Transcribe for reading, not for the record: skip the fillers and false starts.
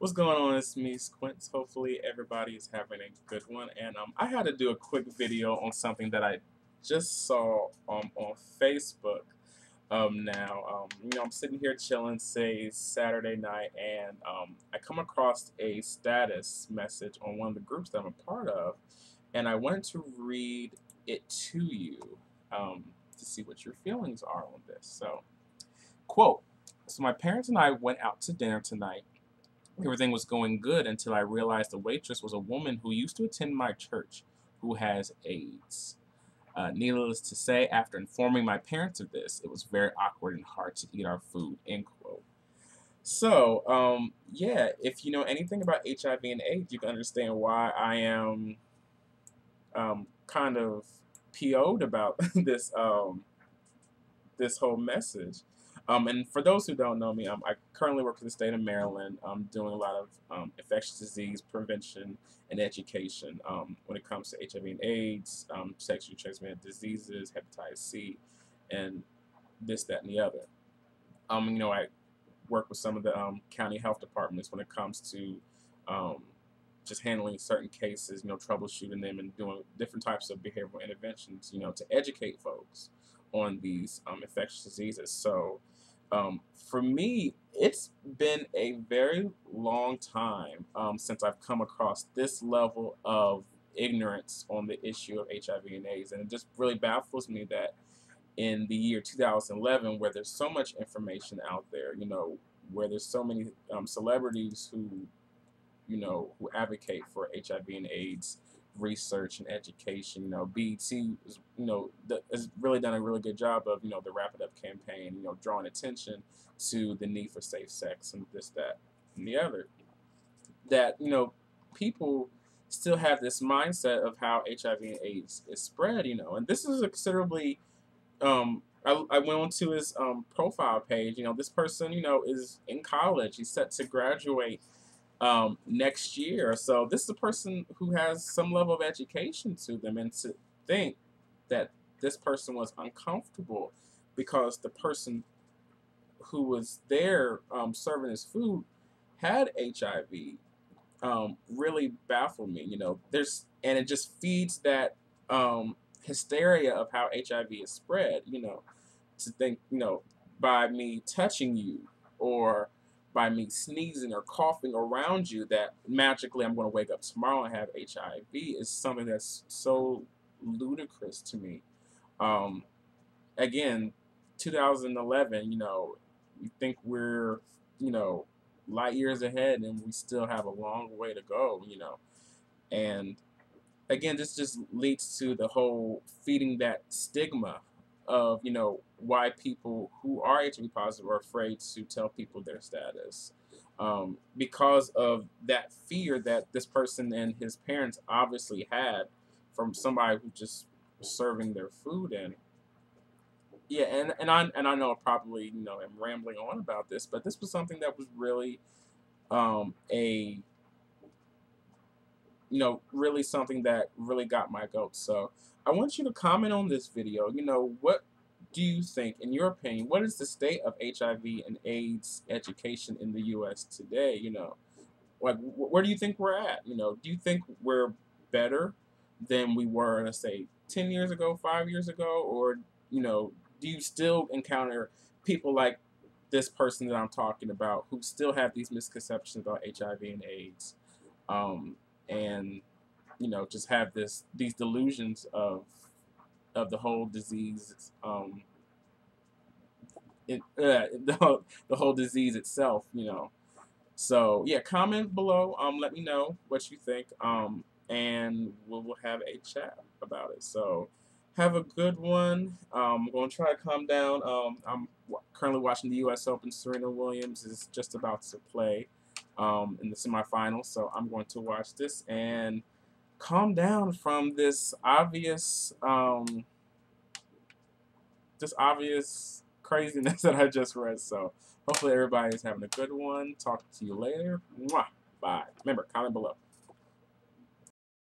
What's going on? It's me, Squints. Hopefully, everybody is having a good one. And I had to do a quick video on something that I just saw on Facebook. I'm sitting here chilling, say Saturday night, and I come across a status message on one of the groups that I'm a part of, and I wanted to read it to you to see what your feelings are on this. So, quote: So my parents and I went out to dinner tonight. Everything was going good until I realized the waitress was a woman who used to attend my church who has AIDS. Needless to say, after informing my parents of this, it was very awkward and hard to eat our food, end quote. So, yeah, if you know anything about HIV and AIDS, you can understand why I am kind of PO'd about this whole message. And for those who don't know me, I currently work for the state of Maryland. I'm doing a lot of infectious disease prevention and education when it comes to HIV and AIDS, sexually transmitted diseases, hepatitis C, and this, that, and the other. I work with some of the county health departments when it comes to just handling certain cases, troubleshooting them and doing different types of behavioral interventions, to educate folks on these infectious diseases. So for me, it's been a very long time since I've come across this level of ignorance on the issue of HIV and AIDS. And it just really baffles me that in the year 2011, where there's so much information out there, where there's so many celebrities who advocate for HIV and AIDS research and education. BET is, has really done a really good job of, the Wrap It Up campaign, drawing attention to the need for safe sex and this, that, and the other. That, people still have this mindset of how HIV and AIDS is spread, and this is a considerably, I went onto his profile page. This person, is in college. He's set to graduate next year. So this is a person who has some level of education to them, and to think that this person was uncomfortable because the person who was there serving his food had HIV really baffled me. And it just feeds that hysteria of how HIV is spread. To think, by me touching you or by me sneezing or coughing around you, that magically I'm going to wake up tomorrow and have HIV is something that's so ludicrous to me. Um, Again, 2011, you think we're, you know, light years ahead and we still have a long way to go. And again, this just leads to the whole feeding that stigma of, why people who are HIV positive are afraid to tell people their status. Because of that fear that this person and his parents obviously had from somebody who just was serving their food. And yeah, and I know I probably, am rambling on about this, but this was something that was really a really something that really got my goat. So I want you to comment on this video. What do you think, in your opinion, what is the state of HIV and AIDS education in the U.S. today? Like, where do you think we're at? Do you think we're better than we were, let's say, 10 years ago, 5 years ago? Or, do you still encounter people like this person that I'm talking about who still have these misconceptions about HIV and AIDS? And just have these delusions of the whole disease, the whole disease itself. So yeah, comment below. Let me know what you think. And we'll have a chat about it. So have a good one. I'm gonna try to calm down. I'm currently watching the U.S. Open. Serena Williams is just about to play in the semifinals, so I'm going to watch this and calm down from this obvious craziness that I just read. So hopefully everybody is having a good one. Talk to you later. Mwah. Bye. Remember, comment below.